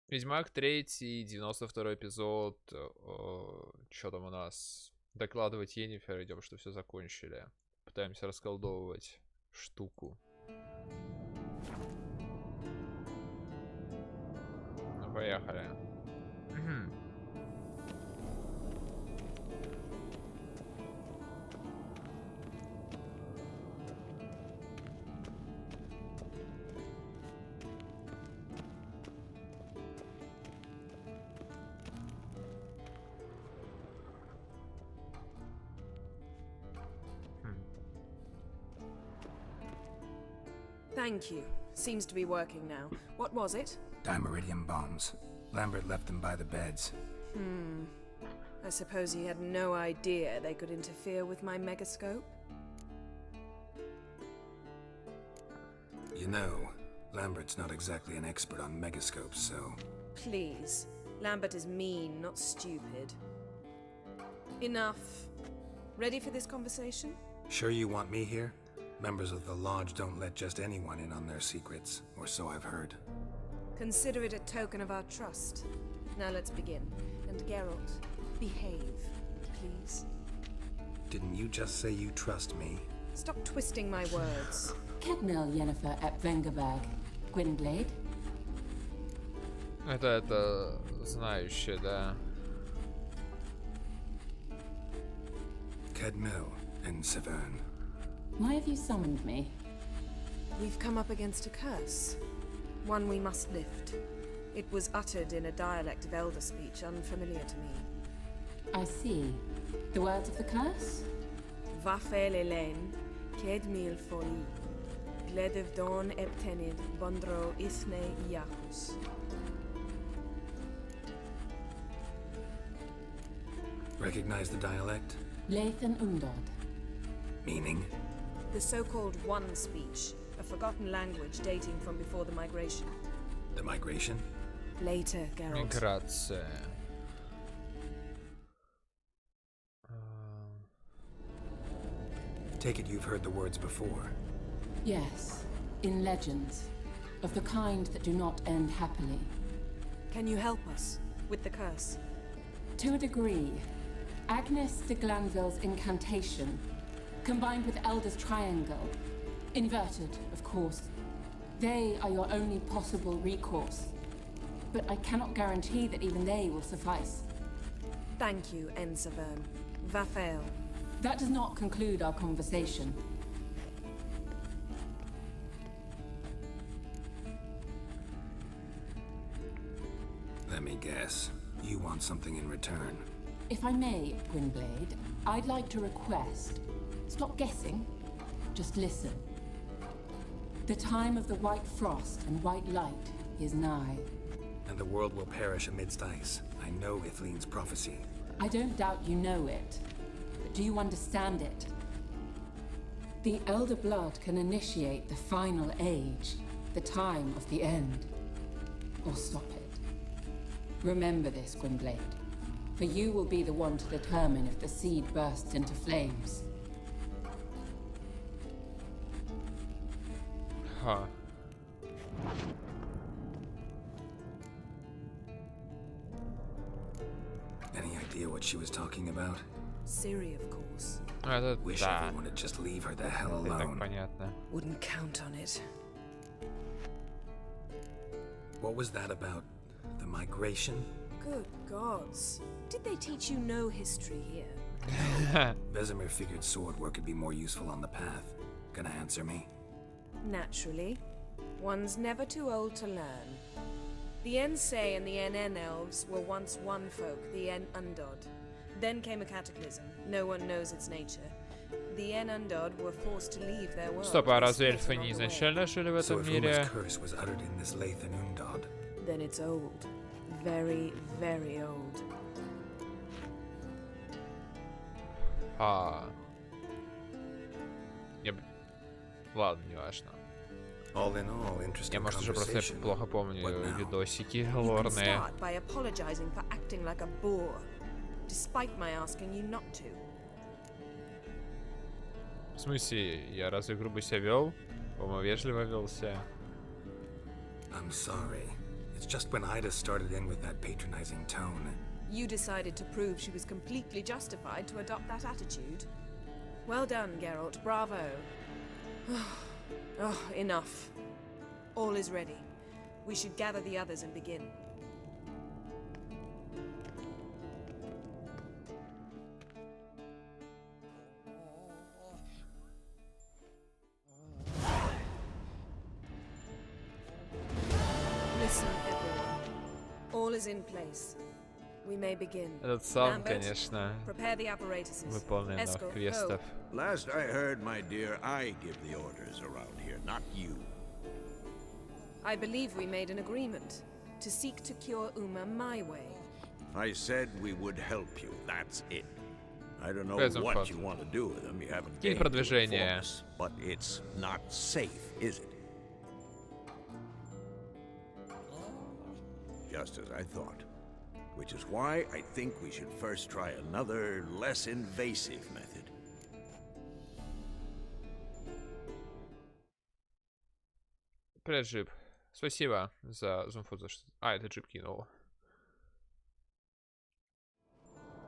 Ведьмак 3, 92 эпизод. Что там у нас? Докладывать Йеннифер, идем, что все закончили. Пытаемся расколдовывать штуку. Ну, поехали. Thank you. Seems to be working now. What was it? Dimeridium bombs. Lambert left them by the beds. I suppose he had no idea they could interfere with my megascope? You know, Lambert's not exactly an expert on megascopes, so... Please. Lambert is mean, not stupid. Enough. Ready for this conversation? Sure you want me here? Members of the Lodge don't let just anyone in on their secrets, or so I've heard. Consider it a token of our trust. Now let's begin. And Geralt, behave, please. Didn't you just say you trust me? Stop twisting my words. Kedmil Yennefer at Vengerberg. Gwynblade? Это знающие, да. Kedmil and Severn. Why have you summoned me? We've come up against a curse. One we must lift. It was uttered in a dialect of Elder speech unfamiliar to me. I see. The words of the curse? Vafel Elen, Kedmil Foli, Gledev Don Eptenid, Bondro Ithne Iacus. Recognize the dialect? Lathan Undod. Meaning? The so-called One speech, a forgotten language dating from before the migration. The migration? Later, Geralt. Миграция. Take it you've heard the words before. Yes, in legends. Of the kind that do not end happily. Can you help us with the curse? To a degree. Agnes de Glanville's incantation, combined with Elder's triangle, inverted, of course. They are your only possible recourse. But I cannot guarantee that even they will suffice. Thank you, Ensavern. Vafel. That does not conclude our conversation. Let me guess. You want something in return. If I may, Gwynblade, I'd like to request. Stop guessing. Just listen. The time of the white frost and white light is nigh. And the world will perish amidst ice. I know Ithleen's prophecy. I don't doubt you know it. But do you understand it? The Elder Blood can initiate the final age, the time of the end. Or stop it. Remember this, Gwynblade. For you will be the one to determine if the seed bursts into flames. Huh. Any idea what she was talking about? Siri, of course. Это Wish да. everyone would just leave her the hell Это так alone. понятно. Wouldn't count on it. What was that about? The migration? Good gods. Did they teach you no history here? Vesemir figured sword work could be more useful on the path. Gonna answer me? Naturally. One's never too old to learn. The Ensei and the NN elves were once one folk, the En Undod. Then came a cataclysm. No one knows its nature. The En Undod were forced to leave their world. Стоп, а разве Split эльфы along не the way. изначально жили в So этом if мире? Uma's curse was uttered in this Lathan Undod, Then it's old. Very, very old. Ладно, не важно. all in all, interesting Я, может, уже просто conversation. плохо помню What now? видосики You can лорные. start by apologizing for acting like a bore, despite my asking you not to. В смысле, я разве грубо себя вел? По-моему, вежливо вел себя. I'm sorry. It's just when Ida started in with that patronizing tone. You decided to prove she was completely justified to adopt that attitude. Well done, Geralt. Bravo. Oh, enough. All is ready. We should gather the others and begin. Listen, everyone. All is in place. We may begin. Этот сам, Lambert, конечно, prepare the apparatuses. выполнен Eskel, новых квестов. Last I heard, my dear, I give the orders around here, not you. I believe we made an agreement to seek to cure Uma my way. I said we would help you, that's it. I don't know Present what fact. you want to do with them, you haven't Кинь gained to продвижение. inform us, but it's not safe, is it? Just as I thought. Which is why I think we should first try another, less invasive method. Привет, Джип. Спасибо за зумфу, за что... А, это Джип кинул.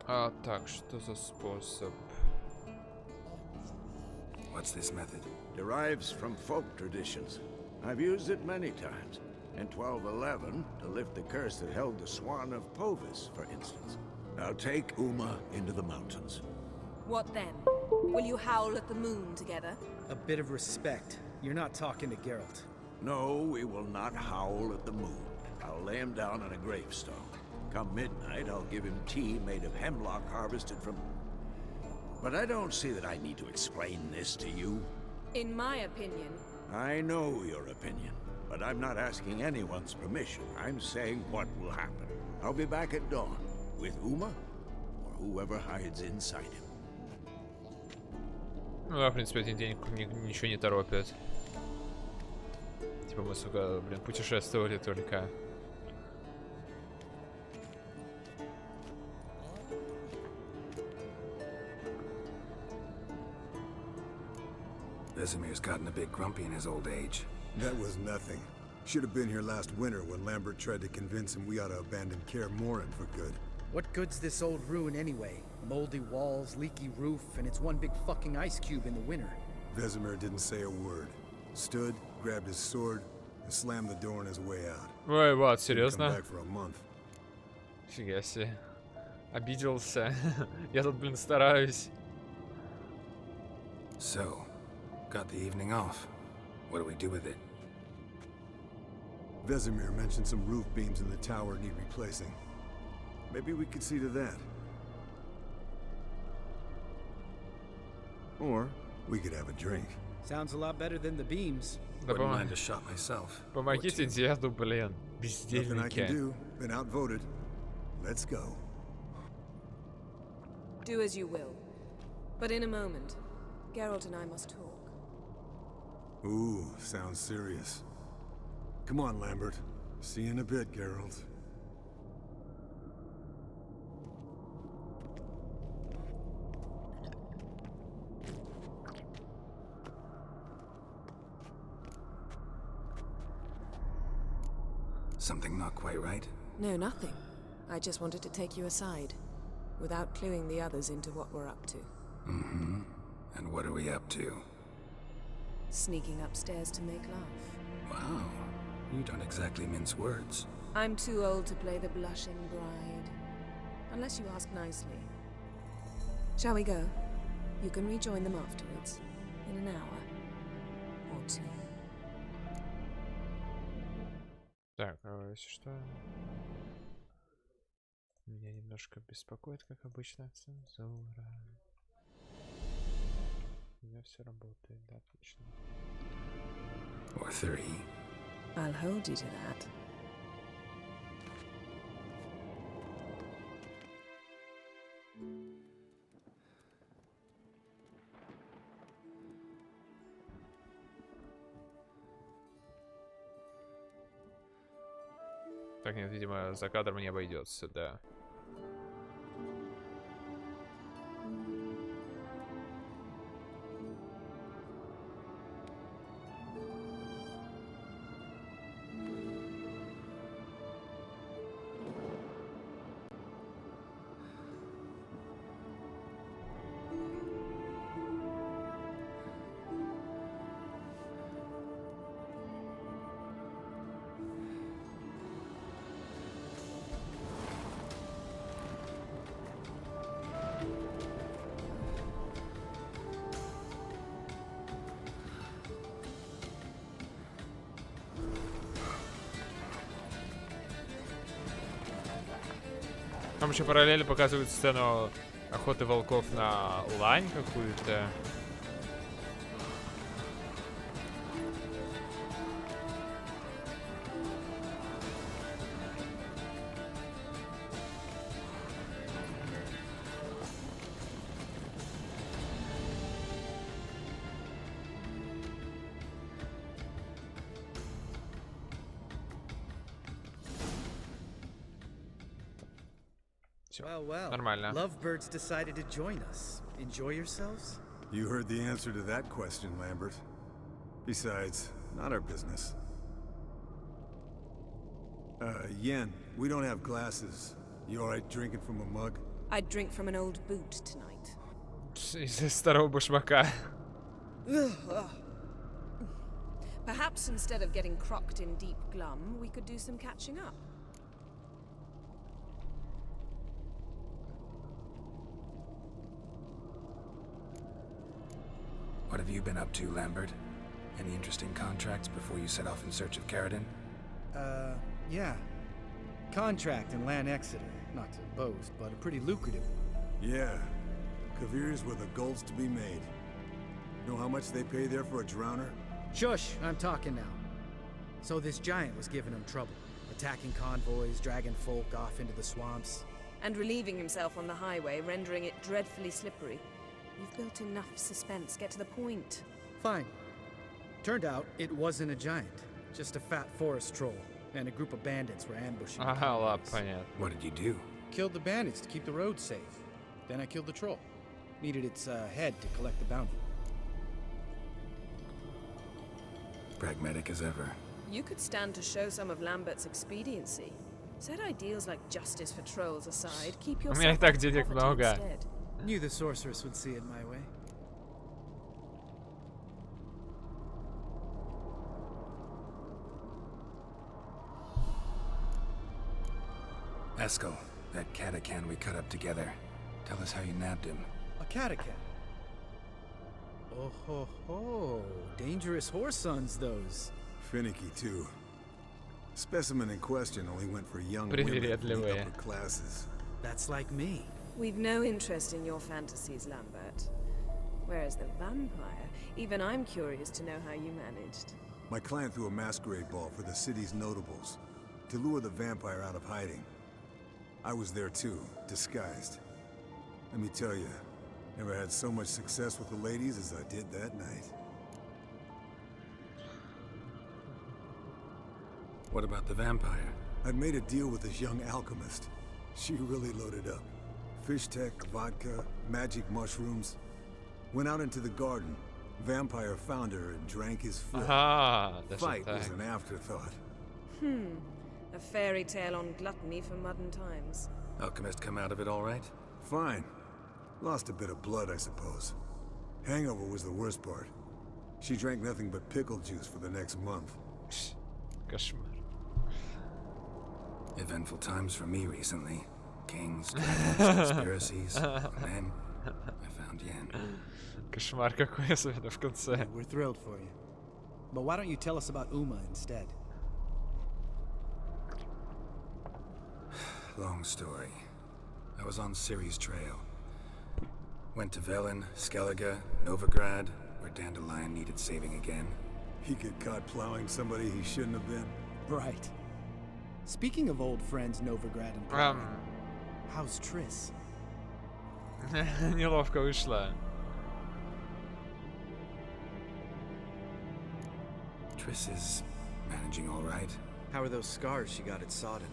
А, так, что за способ? What's this method? Derives from folk traditions. I've used it many times. In 1211, to lift the curse that held the Swan of Povis, for instance. Now take Uma into the mountains. What then? Will you howl at the moon together? A bit of respect. You're not talking to Geralt. No, we will not howl at the moon. I'll lay him down on a gravestone. Come midnight, I'll give him tea made of hemlock harvested from... But I don't see that I need to explain this to you. In my opinion, I know your opinion, but I'm not asking anyone's permission. I'm saying what will happen. I'll be back at dawn, with Uma, or whoever hides inside him. Ну да, в принципе, один день ничего не торопит. Типа мы, сука, блин, путешествовали только. Vesemir's gotten a bit grumpy in his old age. That was nothing. Should have been here last winter when Lambert tried to convince him we ought to abandon Kaer Morhen for good. What good's this old ruin anyway? Moldy walls, leaky roof, and it's one big fucking ice cube in the winter. Vesemir didn't say a word. Stood, grabbed his sword, and slammed the door on his way out. Ой, вот, Didn't come серьезно? back for a month. Фига себе. Обиделся. Я тут, блин, стараюсь. So, got the evening off. What do we do with it? Vesemir mentioned some roof beams in the tower need replacing. Maybe we could see to that. Or we could have a drink. Sounds a lot better than the beams. Да Wouldn't mind a shot myself. помогите деду, блин. Nothing I can Бездельники. do. Been outvoted. Let's go. do as you will. But in a moment, Geralt and I must talk. Ooh, sounds serious. Come on, Lambert. See you in a bit, Geralt. Something not quite right? No, nothing. I just wanted to take you aside, without cluing the others into what we're up to. Mm-hmm. And what are we up to? Sneaking upstairs to make love. Wow. You don't exactly mince words. I'm too old to play the blushing bride. Unless you ask nicely. Shall we go? You can rejoin them afterwards. In an hour. Or two. Так, если что... Меня немножко беспокоит, как обычно, цензура. У меня все работает, да, отлично. Or three. I'll hold you to that. Так, нет, видимо, за кадром не обойдется, да. Там еще параллельно показывают сцену охоты волков на лань какую-то. Well, well. Нормально. Lovebirds decided to join us. Enjoy yourselves? You heard the answer to that question, Lambert. Besides, not our business. Yen, we don't have glasses. You alright drinking from a mug? I'd drink from an old boot tonight. Из старого башмака. Perhaps instead of getting crocked in deep glum, we could do some catching up. What have you been up to, Lambert? Any interesting contracts before you set off in search of Carradine? Yeah. Contract in Lan Exeter. Not to boast, but a pretty lucrative one. Yeah. Kavir's where the gold's to be made. Know how much they pay there for a drowner? Shush, I'm talking now. So this giant was giving him trouble. Attacking convoys, dragging folk off into the swamps. And relieving himself on the highway, rendering it dreadfully slippery. You've built enough suspense. Get to the point. Fine. Turned out it wasn't a giant. Just a fat forest troll. And a group of bandits were ambushing the Ага, ладно, convoys. понятно. What did you do? Killed the bandits to keep the road safe. Then I killed the troll. Needed its head to collect the bounty. Pragmatic as ever. You could stand to show some of Lambert's expediency. Set ideals like justice for trolls aside. Keep У yourself меня и так out of денег poverty много. instead. Knew the sorceress would see it my way. Eskel, that catacan we cut up together. Tell us how you nabbed him. A catacan. Oh ho ho. Dangerous horse sons, those. Finicky, too. Specimen in question only went for young women from the Привередливые. upper classes. That's like me. We've no interest in your fantasies, Lambert. Whereas the vampire, even I'm curious to know how you managed. My clan threw a masquerade ball for the city's notables to lure the vampire out of hiding. I was there too, disguised. Let me tell you, never had so much success with the ladies as I did that night. What about the vampire? I'd made a deal with this young alchemist. She really loaded up. Fish tech, vodka, magic mushrooms. Went out into the garden. Vampire found her and drank his fill. Ага, даже Fight так. was an afterthought. A fairy tale on gluttony for modern times. Alchemist come out of it all right? Fine. Lost a bit of blood, I suppose. Hangover was the worst part. She drank nothing but pickle juice for the next month. Кошмар. Eventful times for me recently. Kings, dragons, conspiracies. And then I found Yen. Кошмар какой, особенно в конце. We're thrilled for you. But why don't you tell us about Uma instead? Long story. I was on Ciri's trail. Went to Velen, Skellige, Novigrad, where Dandelion needed saving again. He get caught plowing somebody he shouldn't have been. Right. Speaking of old friends Novigrad and Prime, how's Triss? Неловко вышло. Triss is managing all right. How are those scars she got at Sodden?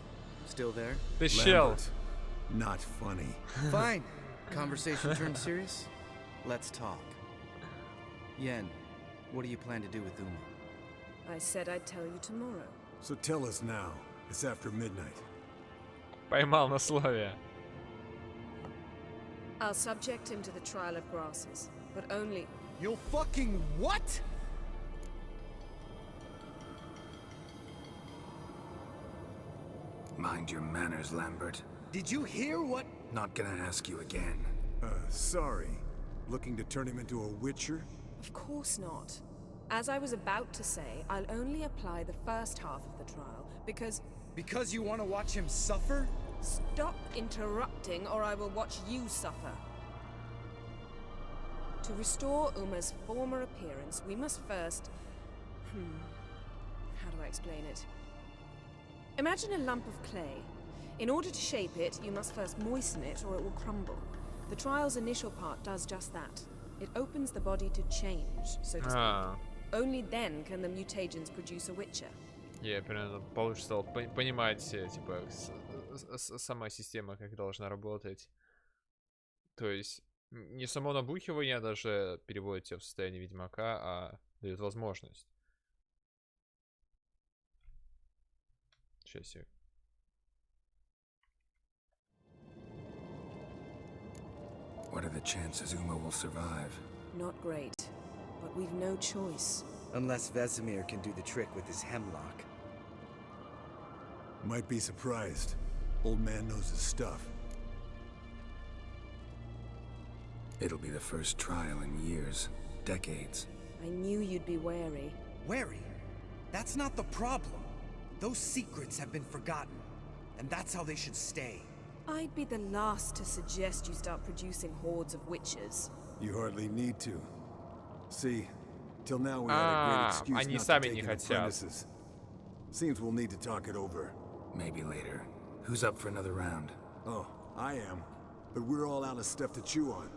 Still there? Ты чел. Lambert, not funny. Fine. Conversation turned serious? Let's talk. Yen, what do you plan to do with Uma? I said I'd tell you tomorrow. So tell us now. It's after midnight. Поймал на слове. I'll subject him to the trial of grasses, but only... You'll fucking what? Mind your manners, Lambert. Did you hear what? Not gonna ask you again. Sorry. Looking to turn him into a witcher? Of course not. As I was about to say, I'll only apply the first half of the trial, because... Because you want to watch him suffer? Stop interrupting, or I will watch you suffer. To restore Uma's former appearance, we must first... How do I explain it? Imagine a lump of clay. In order to shape it, you must first moisten it, or it will crumble. The trial's initial part does just that. It opens the body to change, so to speak. Only then can the mutagens produce a witcher. Я примерно получше стал понимать, типа, сама система, как должна работать. То есть, не само набухивание даже переводит тебя в состояние ведьмака, а дает возможность. Сейчас я... What are the chances Uma will survive? Not great, but we've no choice. Unless Vesemir can do the trick with his hemlock. Might be surprised. Old man knows his stuff. It'll be the first trial in years, decades. I knew you'd be wary. Wary? That's not the problem. Those secrets have been forgotten, and that's how they should stay. I'd be the last to suggest you start producing hordes of witches. You hardly need to. See, till now we had a great excuse они not сами to не take in хотят. apprentices. Seems we'll need to talk it over. Maybe later. Who's up for another round? Oh, I am. But we're all out of stuff to chew on.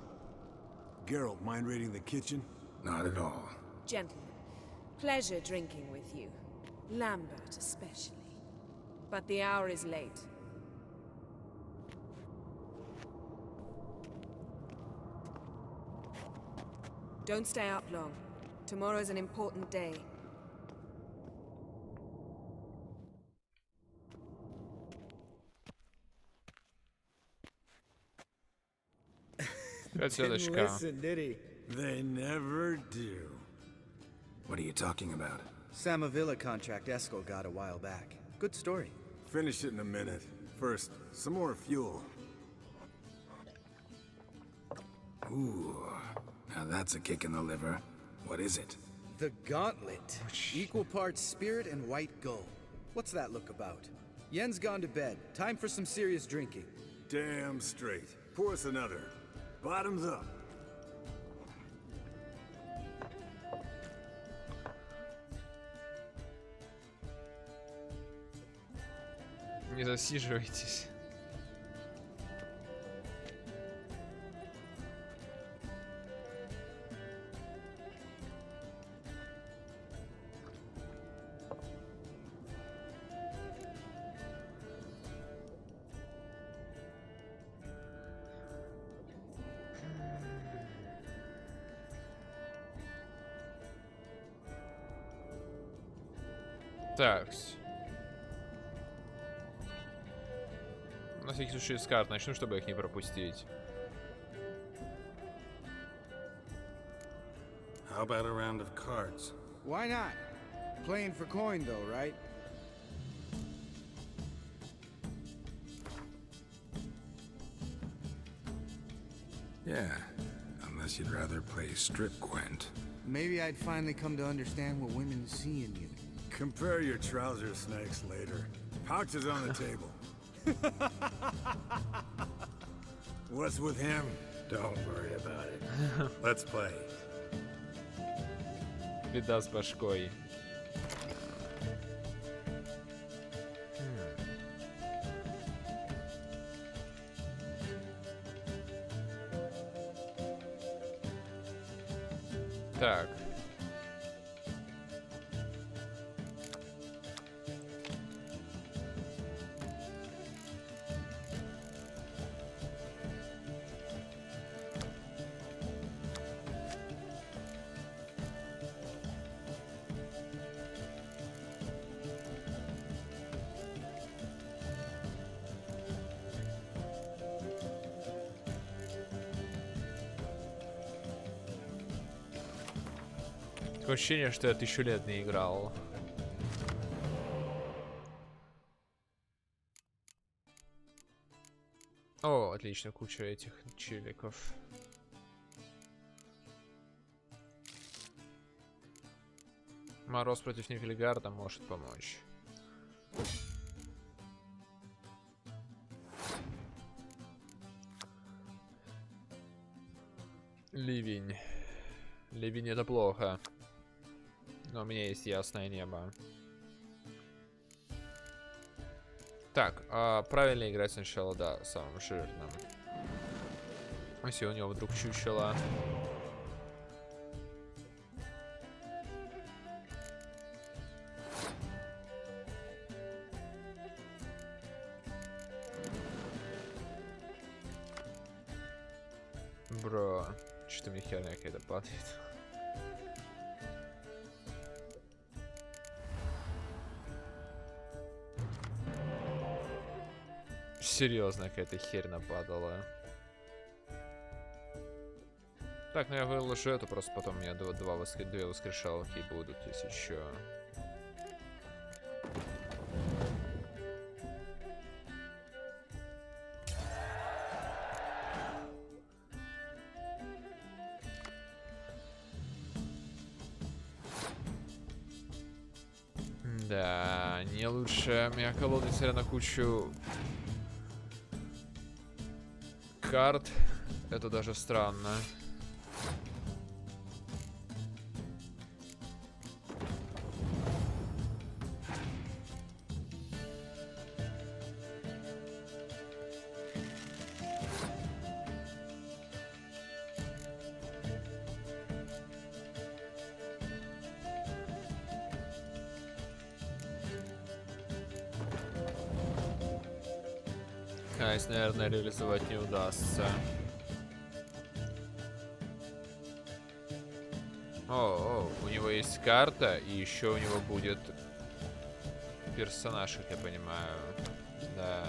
Geralt, mind raiding the kitchen? Not at all. Gentlemen, pleasure drinking with you. Lambert especially. But the hour is late. Don't stay up long. Tomorrow's an important day. Didn't listen, did he? They never do. What are you talking about? Samavilla contract Eskel got a while back. Good story. Finish it in a minute. First, some more fuel. Ooh, now that's a kick in the liver. What is it? The Gauntlet. Equal parts spirit and white gold. What's that look about? Yen's gone to bed. Time for some serious drinking. Damn straight. Pour us another. Bottoms up. Не засиживайтесь. Так. На всякий случай с карт начну, чтобы их не пропустить. How about a round of cards? Why not? Playing for coin though, right? Yeah, unless you'd rather play strip Gwent. Maybe I'd finally come to understand what women see in you. Compare your trouser snakes later. Pouch is on the table. What's with him? Don't worry about it. Let's play. Беда с башкой. Так. Такое ощущение, что я 1000 лет не играл. О, отлично, куча этих чиликов. Мороз против Нильфгарда может помочь. Ливень. Ливень это плохо. Но у меня есть ясное небо. Так, правильно играть сначала, да, самым жирным. Если у него вдруг чучело. Бро, что-то мне херня какая-то падает. Серьезно, какая-то херь нападала. Так, ну я выложу эту, просто потом у меня две воскрешалки будут, если что. Да, не лучше. У меня колода, несмотря на кучу карт. Это даже странно. Кайс, наверное, реализовать не удастся. О, у него есть карта, и еще у него будет персонаж, как я понимаю. Да.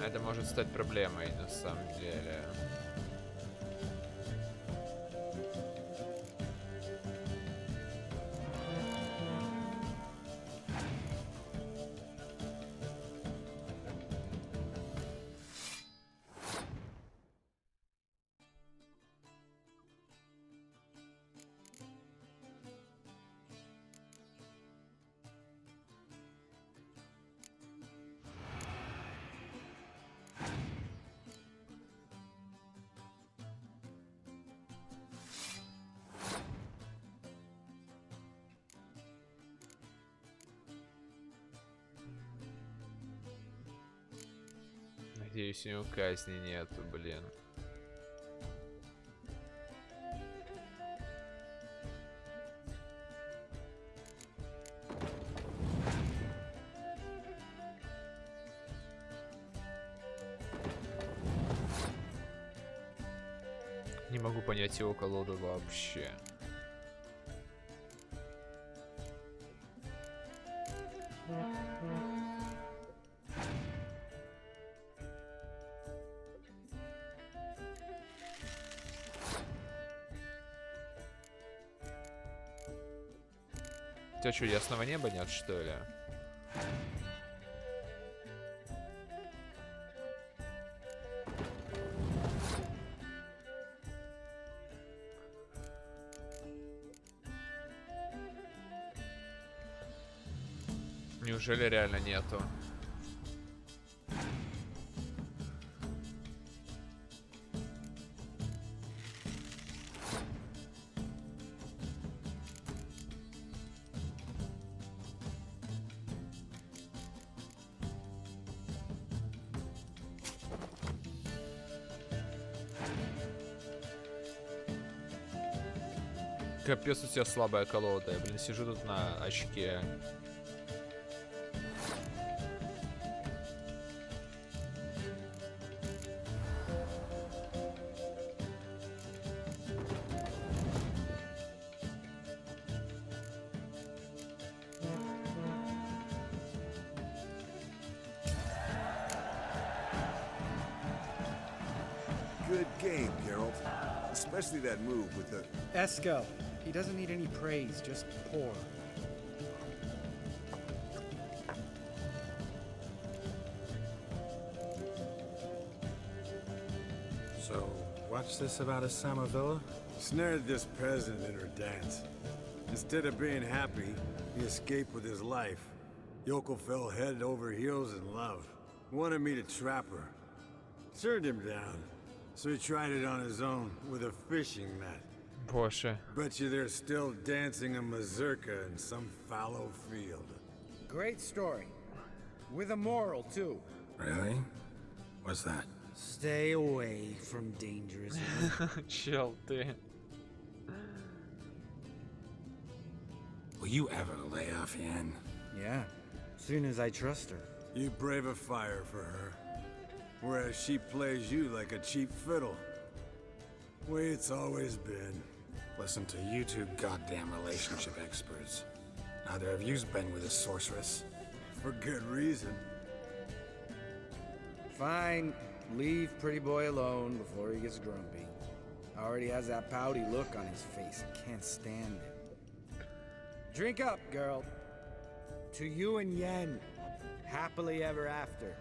Это может стать проблемой, на самом деле. Надеюсь, у него казни нету, блин. Не могу понять его колоду вообще. У тебя что, ясного неба нет, что ли? Неужели реально нету? Капец, у тебя слабая колода. Я, блин, сижу тут на очке. Good game, Geralt. Especially that move with the... Eskel. He doesn't need any praise, just pour. So, what's this about a Samavilla? Snared this peasant in her dance. Instead of being happy, he escaped with his life. Yokel fell head over heels in love. Wanted me to trap her. Turned him down. So he tried it on his own with a fishing net. Боже. Bet you they're still dancing a mazurka in some fallow field. Great story. With a moral, too. Really? What's that? Stay away from dangerous women. Чел, ты. Will you ever lay off Yen? Yeah, soon as I trust her. You brave a fire for her. Whereas she plays you like a cheap fiddle. Way it's always been. Listen to you two goddamn relationship experts. Neither of you's been with a sorceress. For good reason. Fine, leave pretty boy alone before he gets grumpy. Already has that pouty look on his face. I can't stand it. Drink up, girl. To you and Yen. Happily ever after.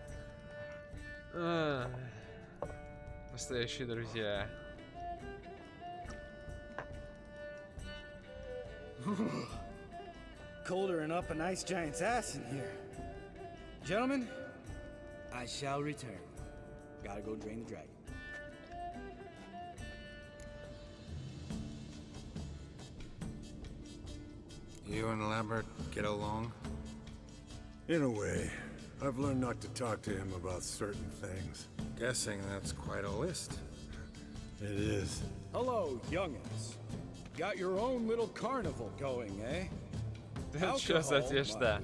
Настоящие друзья. Colder and up a nice giant's ass in here. Gentlemen, I shall return. Gotta go drain the dragon. You and Lambert get along? In a way. I've learned not to talk to him about certain things. Guessing that's quite a list. It is. Hello, youngins. Got your own little carnival going, eh? Что за одежда?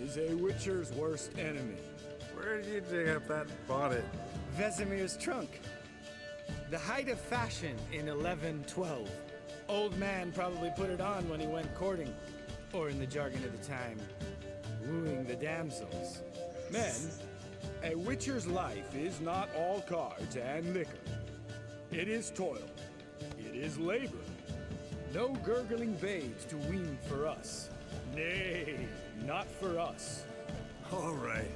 Is a witcher's worst enemy. Where did you dig up that bonnet? Vesemir's trunk. The height of fashion in 1112. Old man probably put it on when he went courting, or in the jargon of the time, wooing the damsels. Men, a witcher's life is not all cards and liquor. It is toil. It is labor. No gurgling babes to wean for us. Nay, not for us. All right.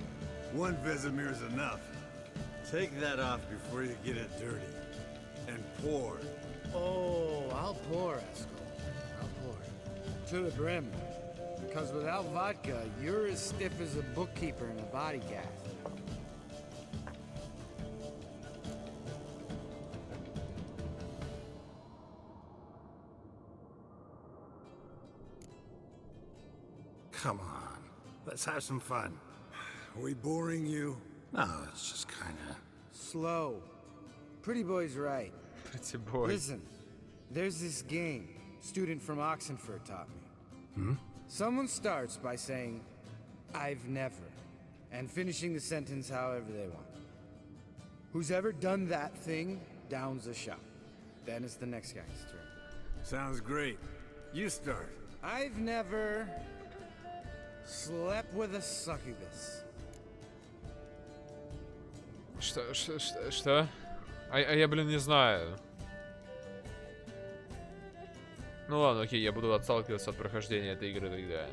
One Vesemir's enough. Take that off before you get it dirty. And pour. Oh, I'll pour, Eskel. I'll pour. To the brim. Because without vodka, you're as stiff as a bookkeeper in a body gaff. Come on. Let's have some fun. Are we boring you? No, it's just kinda... Slow. Pretty boy's right. Pretty boy. Listen, there's this game student from Oxenford taught me. Someone starts by saying, I've never, and finishing the sentence however they want. Who's ever done that thing downs a shot. Then it's the next guy's turn. Sounds great. You start. I've never slept with a succubus. Что? А я, блин, не знаю. Ну ладно, окей, я буду отталкиваться от прохождения этой игры тогда.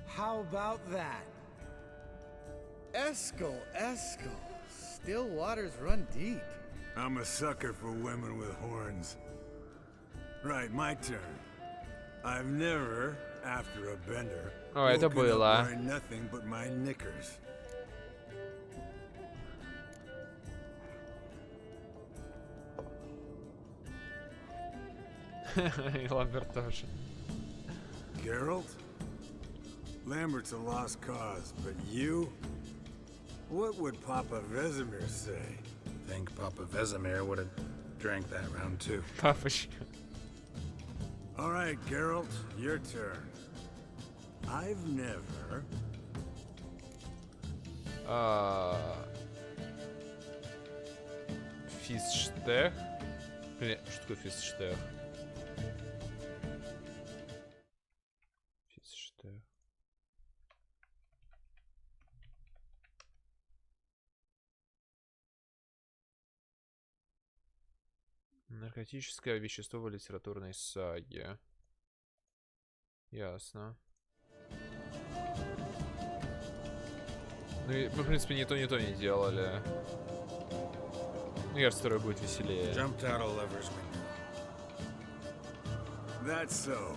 How about that? Eskel. Still waters run deep. I'm a sucker for women with horns. Right, my turn. I've never, after a bender, О, это woken up было. wearing nothing but my knickers. И Ламберт тоже. Geralt? Lambert's a lost cause, but you? What would Papa Vesemir say? Think Papa Vesemir would have drank that round too. Папочка. All right, Geralt, your turn. I've never... Физштех? Блин, что такое физштех? Физштех. Наркотическое вещество в литературной саге. Ясно. Ну и мы, в принципе, ни то не делали. Мне кажется, второй будет веселее. Jumped out of lover's window. That's so.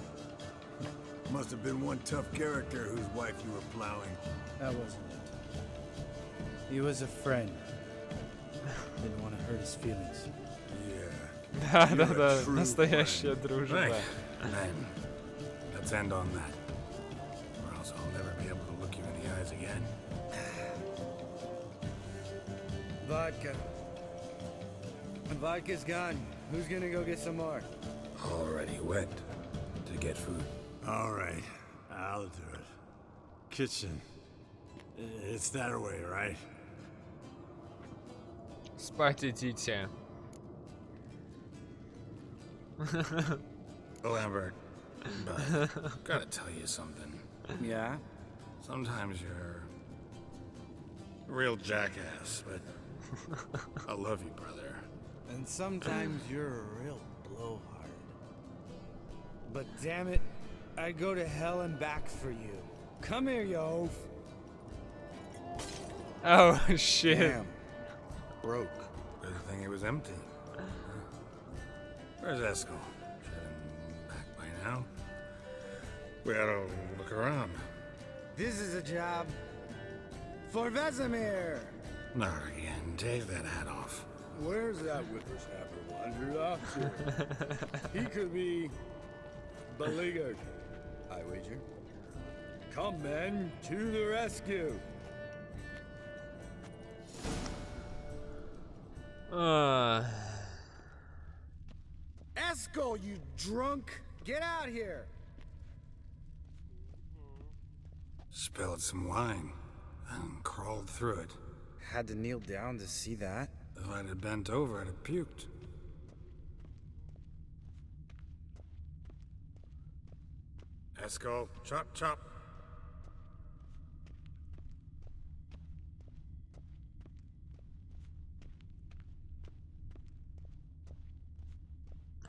Must have been one tough character whose wife you were plowing. That wasn't it. He was a friend. Didn't want to hurt his feelings. Yeah. Да-да-да, true настоящая friend. дружба. Right. Then, let's end on that. Or else I'll never be able to look you in the eyes again. Vodka. When vodka's gone, who's gonna go get some more? Already went to get food. All right, I'll do it. Kitchen. It's that way, right? Спать идите. Lambert, but gotta tell you something. Yeah? Sometimes you're a real jackass, but I love you, brother. And sometimes you're a real blowhard. But damn it, I'd go to hell and back for you. Come here, you oaf. Oh shit. Damn. Broke. Good thing it was empty. Where's Eskel? Should have been back by now. We ought to look around. This is a job for Vesemir. Not again. Take that hat off. Where's that whippersnapper wandered off to? He could be beleaguered, I wager. Come, men, to the rescue. Eskel, you drunk! Get out here! Spilled some wine and crawled through it. Had to kneel down to see that. If I'd have bent over, I'd have puked. Eskel, chop, chop.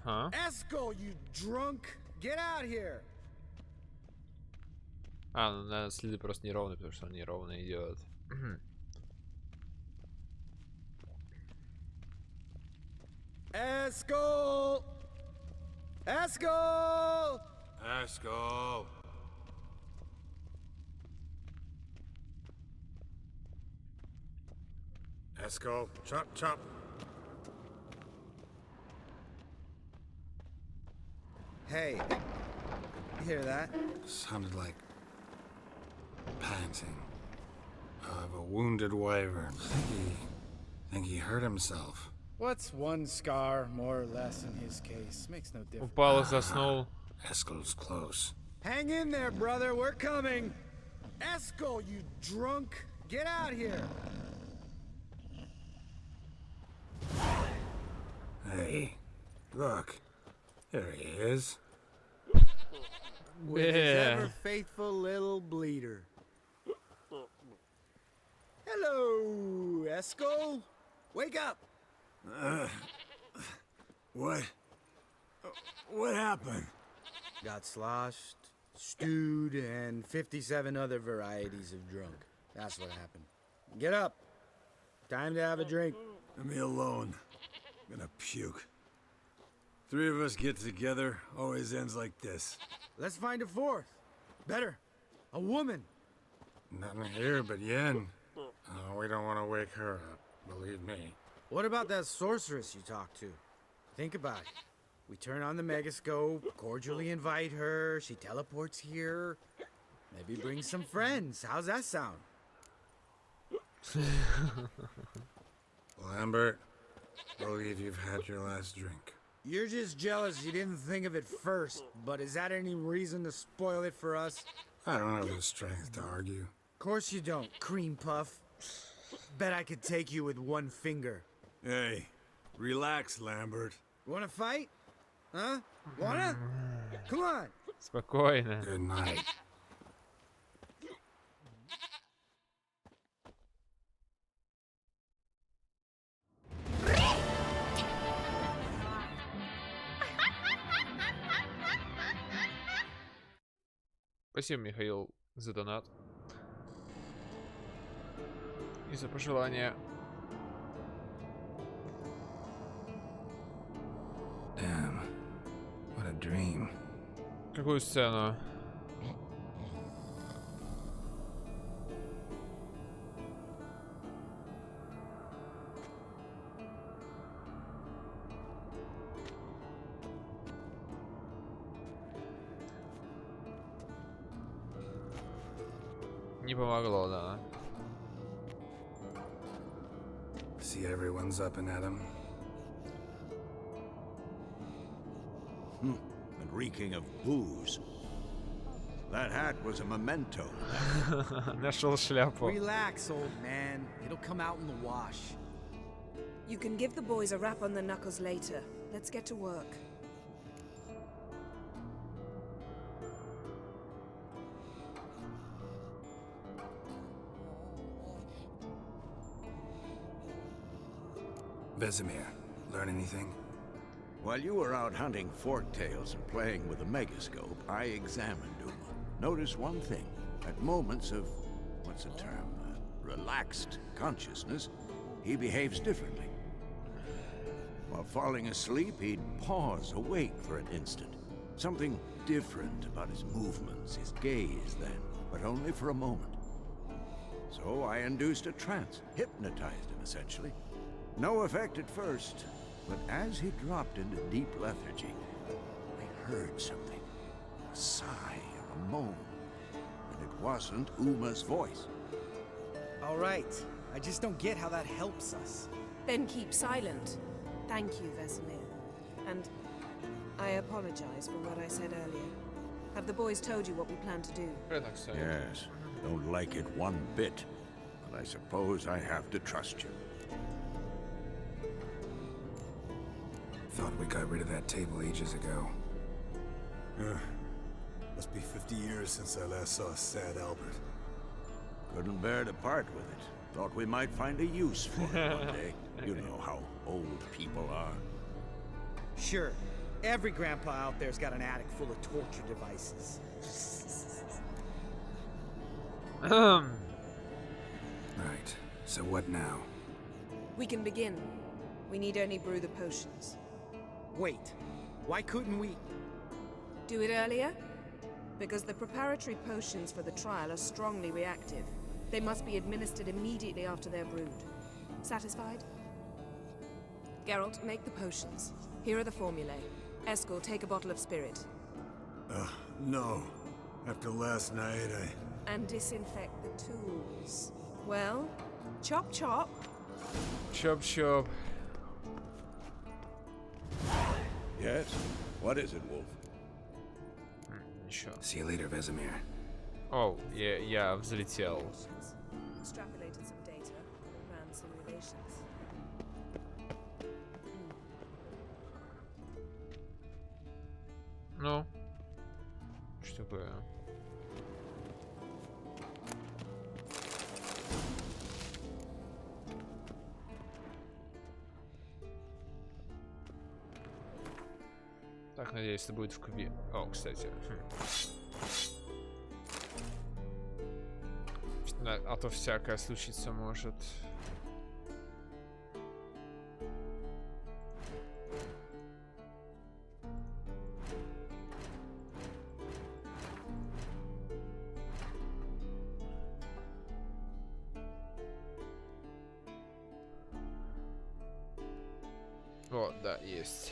Huh? Eskel, you drunk! Get out here! А, ну, наверное, следы просто неровные, потому что он неровно идет. Eskel! Eskel! Eskel. Eskel, chop, chop. Hey, you hear that? Sounded like panting of a wounded wyvern. Think he hurt himself. What's one scar more or less in his case? Makes no difference. Упал и заснул. Eskel's close. Hang in there, brother. We're coming. Eskel, you drunk! Get out here! Hey, look. There he is. With his Yeah. ever faithful little bleeder. Hello, Eskel. Wake up. What? What happened? Got sloshed, stewed, and 57 other varieties of drunk. That's what happened. Get up. Time to have a drink. Leave me alone. I'm gonna puke. Three of us get together, always ends like this. Let's find a fourth. Better. A woman. Nothing here but Yen. Oh, we don't want to wake her up, believe me. What about that sorceress you talked to? Think about it. We turn on the megascope, cordially invite her, she teleports here. Maybe bring some friends. How's that sound? Lambert, believe you've had your last drink. You're just jealous you didn't think of it first, but is that any reason to spoil it for us? I don't have the strength to argue. Of course you don't, cream puff. Bet I could take you with one finger. Hey, relax, Lambert. Wanna fight? Huh? Wanna? Come on. Спокойно. Good night. Спасибо, Михаил, за донат. И за пожелания. Damn. What a dream. Какую сцену? Не помогло, да. See, everyone's up and at 'em. And reeking of booze. That hat was a memento. Нашел шляпу. Relax, old man. It'll come out in the wash. You can give the boys a rap on the knuckles later. Let's get to work. Vesemir, learn anything? While you were out hunting forktails and playing with a megascope, I examined Uma. Noticed one thing. At moments of, what's the term, relaxed consciousness, he behaves differently. While falling asleep, he'd pause, awake for an instant. Something different about his movements, his gaze then, but only for a moment. So I induced a trance, hypnotized him essentially. No effect at first, but as he dropped into deep lethargy, I heard something. A sigh or a moan. And it wasn't Uma's voice. All right. I just don't get how that helps us. Then keep silent. Thank you, Vesemir. And I apologize for what I said earlier. Have the boys told you what we plan to do? Yes, don't like it one bit, but I suppose I have to trust you. Thought we got rid of that table ages ago. Must be 50 years since I last saw sad Albert. Couldn't bear to part with it. Thought we might find a use for it one day. You know how old people are. Sure. Every grandpa out there's got an attic full of torture devices. Right, so what now? We can begin. We need only brew the potions. Wait. Why couldn't we? Do it earlier? Because the preparatory potions for the trial are strongly reactive. They must be administered immediately after they're brewed. Satisfied? Geralt, make the potions. Here are the formulae. Eskel, take a bottle of spirit. No. After last night, And disinfect the tools. Well, chop chop. Chop chop. Yes? What is it, Wolf? Ничего. See you later, Vesemir. О, я взлетел. Extrapolated some data. Ran simulations. Ну. Что такое? Так, надеюсь, это будет в кубе. О, кстати. А то всякое случиться может. Вот, да, есть.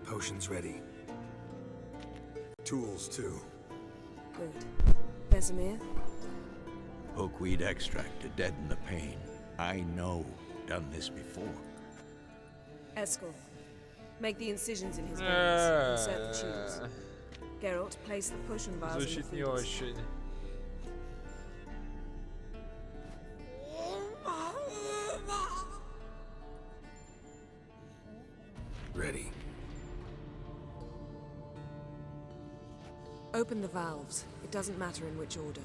Potions ready. tools too. Good. Vesemir? Hookweed extract to deaden the pain. I know. Done this before. Eskel, make the incisions in his veins. Insert the tubes. Geralt, place the potion vials in the Звучит не freezers. очень. Ready. Open the valves. It doesn't matter in which order.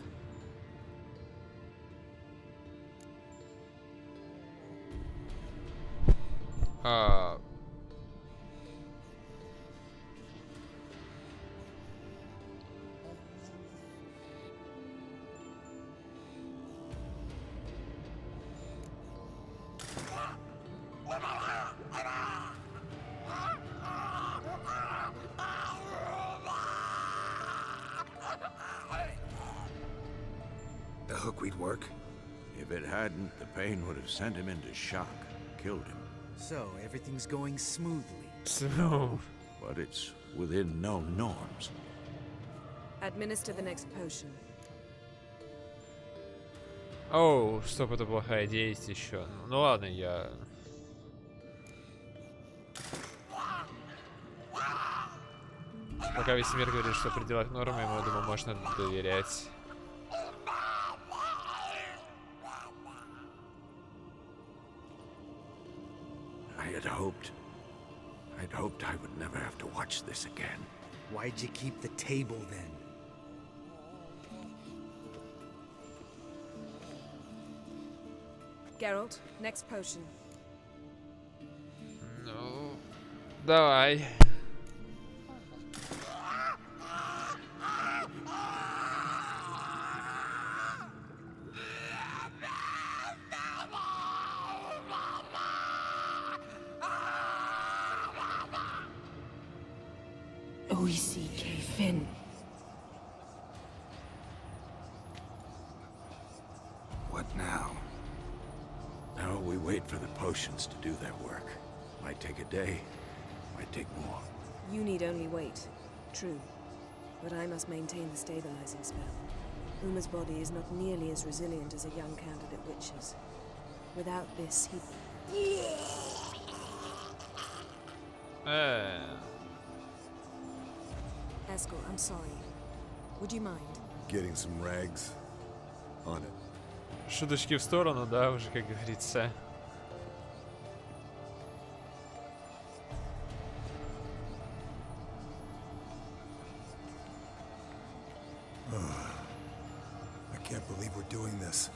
hook we'd work? If it hadn't, the pain would have sent him into shock, killed him. So, everything's going smoothly. Smooth. But it's within known norms. Administer the next potion. Оу, стоп, это плохая идея есть еще. Ну ладно, я... Пока весь мир говорит, что в пределах нормы, ему, думаю, можно доверять. I'd hoped I would never have to watch this again. Why'd you keep the table then? Geralt, next potion. Ну, давай. OECK Finn. What now? Now we wait for the potions to do their work. Might take a day, might take more. You need only wait. True. But I must maintain the stabilizing spell. Uma's body is not nearly as resilient as a young candidate witch's. Without this, he... Eskel, I'm sorry. Would you mind? Getting some rags on it. Шуточки в сторону, да, уже, как говорится. I can't believe we're doing this.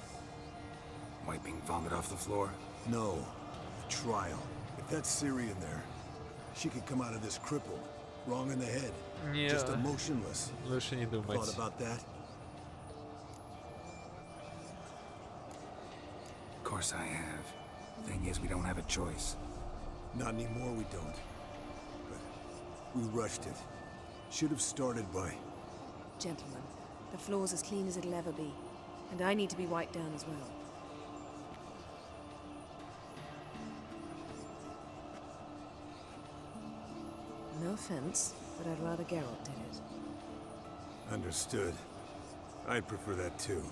Wiping vomit off the floor? No, the trial. If that's Ciri in there, she could come out of this crippled, wrong in the head, just emotionless. Лучше не думать. Thought about that? Of course I have. Thing is, we don't have a choice. Not anymore, we don't. But we rushed it. Should have started by... Gentlemen, the floor's as clean as it'll ever be. And I need to be wiped down as well. No offense, but I'd rather Geralt did it. Understood. I'd prefer that too.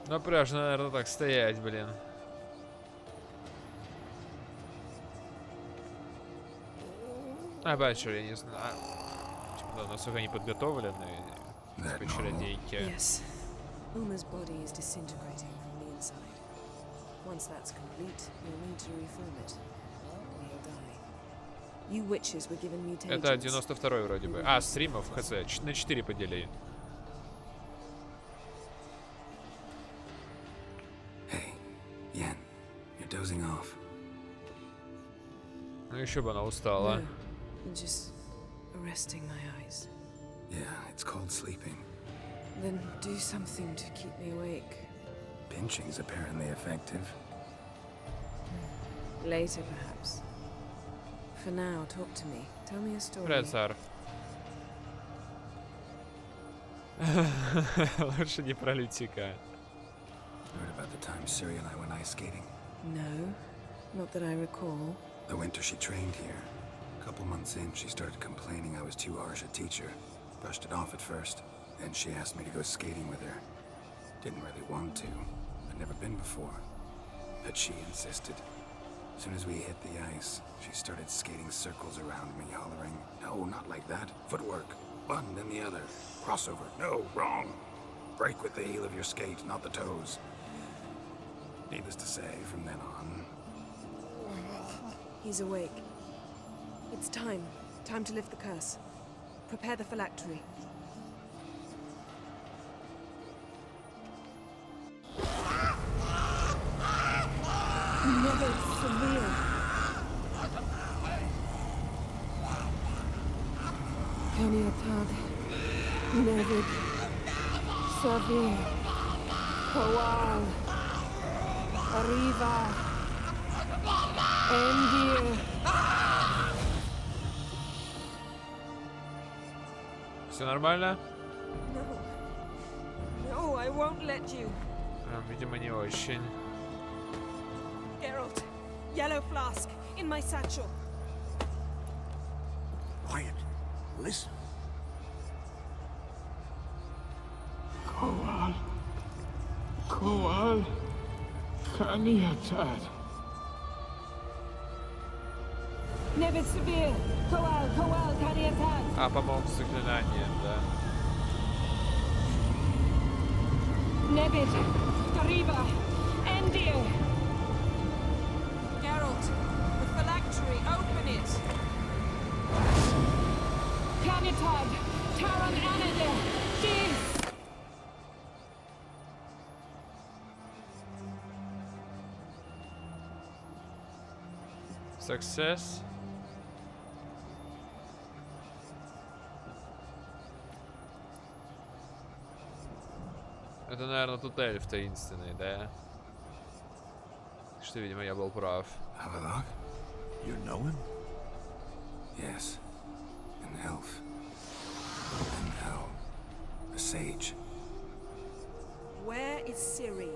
Напряжно, наверное, так стоять, блин. Бачу, я не знаю. Типа, насколько они подготовлены. Прохождейки. Yes. Uma's body is disintegrating from the inside. Once that's complete, you'll need to reform it. Or you'll die. You witches were given mutations. Это 92-й вроде бы. Стримов, хз. На 4 подели. Hey, Yen, you're dozing off. Ну еще бы она устала. No, I'm just resting my eyes. Yeah, it's called sleeping. Then do something to keep me awake. Pinching's apparently effective. Later, perhaps. For now, talk to me. Tell me a story. Привет, Сар. Лучше не про Лютика. Heard about the time Ciri and I went ice skating? No, not that I recall. The winter she trained here. A couple months in, she started complaining I was too harsh a teacher. Brushed it off at first. Then she asked me to go skating with her. Didn't really want to. I'd never been before. But she insisted. As soon as we hit the ice, she started skating circles around me, hollering, "No, not like that. Footwork. One, then the other. Crossover. No, wrong. Break with the heel of your skate, not the toes." Needless to say, from then on... He's awake. It's time. Time to lift the curse. Prepare the phylactery. Never severe. Caniatad. Never severe. Kowal. Arriva. Endir. Все нормально? No. No, I won't let you. Видимо, не очень. Geralt, yellow flask in my satchel. Quiet. Listen. Koal. Kaniatad. Never severe. Koal, Kaniatad. А, помог с заклинанием, да. Nevid, Arriva, Endir. Geralt, the phylactery, open it. Kaniatad, Taran Anadir, Diz. Success. Это, наверное, тут эльф таинственный, да? Что, видимо, я был прав. Havelock? You know him? Yes. An elf. An elf. A sage. Where is Ciri?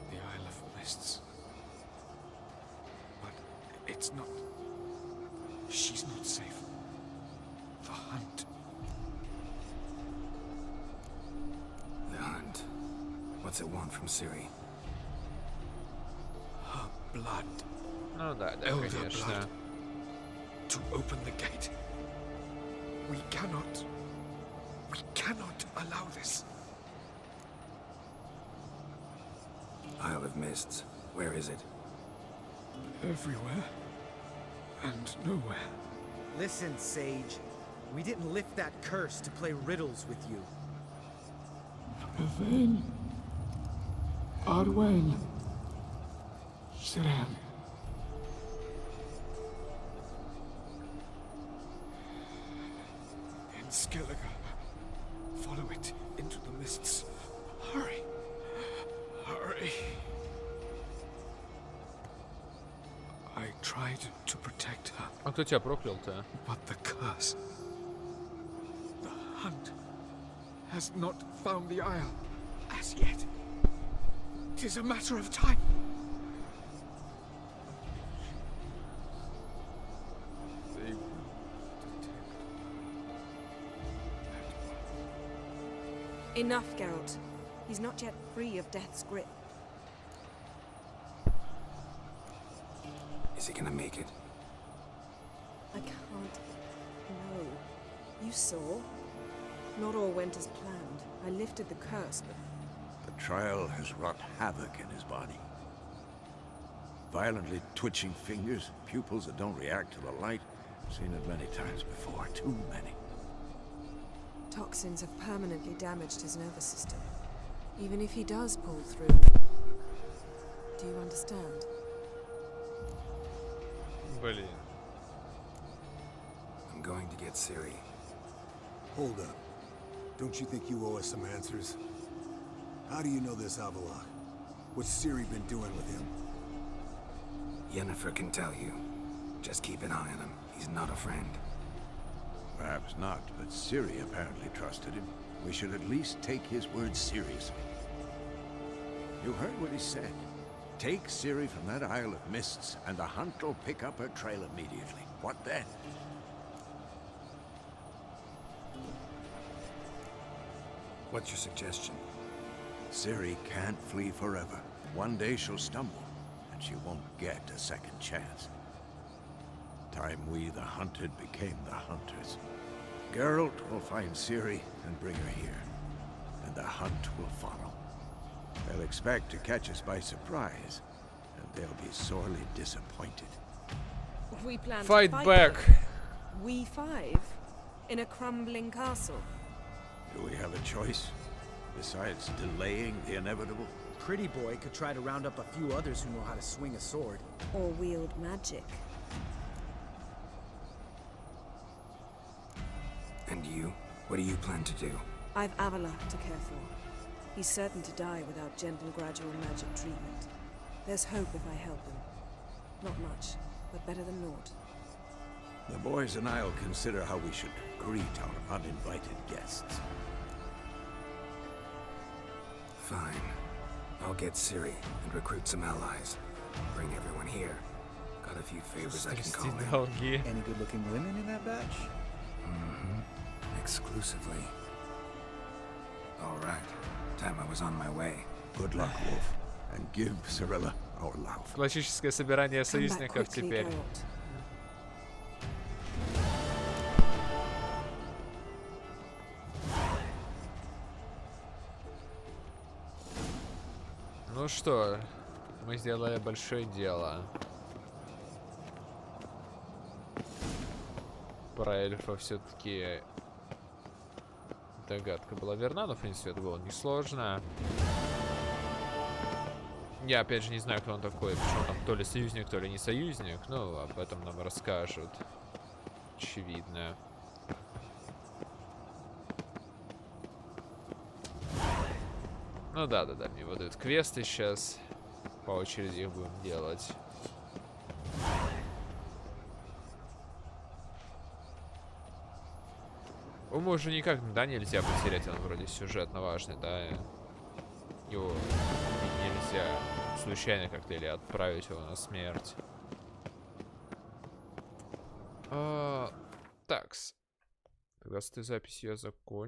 The Isle of Mists. But it's not. She's not safe. The hunt. The hunt. What's it want from Ciri? Her blood. Ну да, да, Elder конечно. blood. To open the gate. We cannot allow this. Isle of Mists. Where is it? Everywhere. And nowhere. Listen, Sage. We didn't lift that curse to play riddles with you. Yvain. Arwen. Siran. In Skellige. Follow it into the mists. Hurry. Hurry. I tried to protect her, А кто тебя проклял-то? but the curse. The hunt has not found the Isle as yet. 'Tis a matter of time. Enough, Geralt. He's not yet free of death's grip. Is he gonna make it? I can't. No. You saw? Not all went as planned. I lifted the curse, but The trial has wrought havoc in his body. Violently twitching fingers, pupils that don't react to the light. Seen it many times before, too many. toxins have permanently damaged his nervous system. Even if he does pull through. Do you understand? Блин. I'm going to get Ciri. Hold up. Don't you think you owe us some answers? How do you know this Avallac'h? What's Ciri been doing with him? Yennefer can tell you. Just keep an eye on him. He's not a friend. Perhaps not, but Ciri apparently trusted him. We should at least take his words seriously. You heard what he said. Take Ciri from that Isle of Mists, and the hunt will pick up her trail immediately. What then? What's your suggestion? Ciri can't flee forever. One day she'll stumble, and she won't get a second chance. Time we, the hunted, became the hunters. Geralt will find Ciri and bring her here, and the hunt will follow. They'll expect to catch us by surprise, and they'll be sorely disappointed. We plan Fight to back. them. We five? In a crumbling castle? Do we have a choice? Besides delaying the inevitable? Pretty boy could try to round up a few others who know how to swing a sword. Or wield magic? And you? What do you plan to do? I've Avallac'h to care for. He's certain to die without gentle, gradual magic treatment. There's hope if I help him. Not much, but better than naught. The boys and I'll consider how we should greet our uninvited guests. Fine. I'll get Ciri and recruit some allies. Bring everyone here. Got a few favors I can call in. Долги. Any good-looking women in that batch? Mm-hmm. Exclusively. All right. Time I was on my way. Good luck, Wolf, and give Cirilla our love. Классическое собирание Come back союзников quickly, теперь. Geralt. Ну что, мы сделали большое дело. Про эльфа все-таки догадка была верна, но в принципе это было несложно. Я опять же не знаю, кто он такой, почему там то ли союзник, то ли не союзник, но об этом нам расскажут. Очевидно. Ну да, мне выдают квесты сейчас. По очереди их будем делать. Ему уже никак, да, нельзя потерять, он вроде сюжетно важный, да. Его убить нельзя случайно как-то или отправить его на смерть. Такс. Тогда с этой записью я закончу.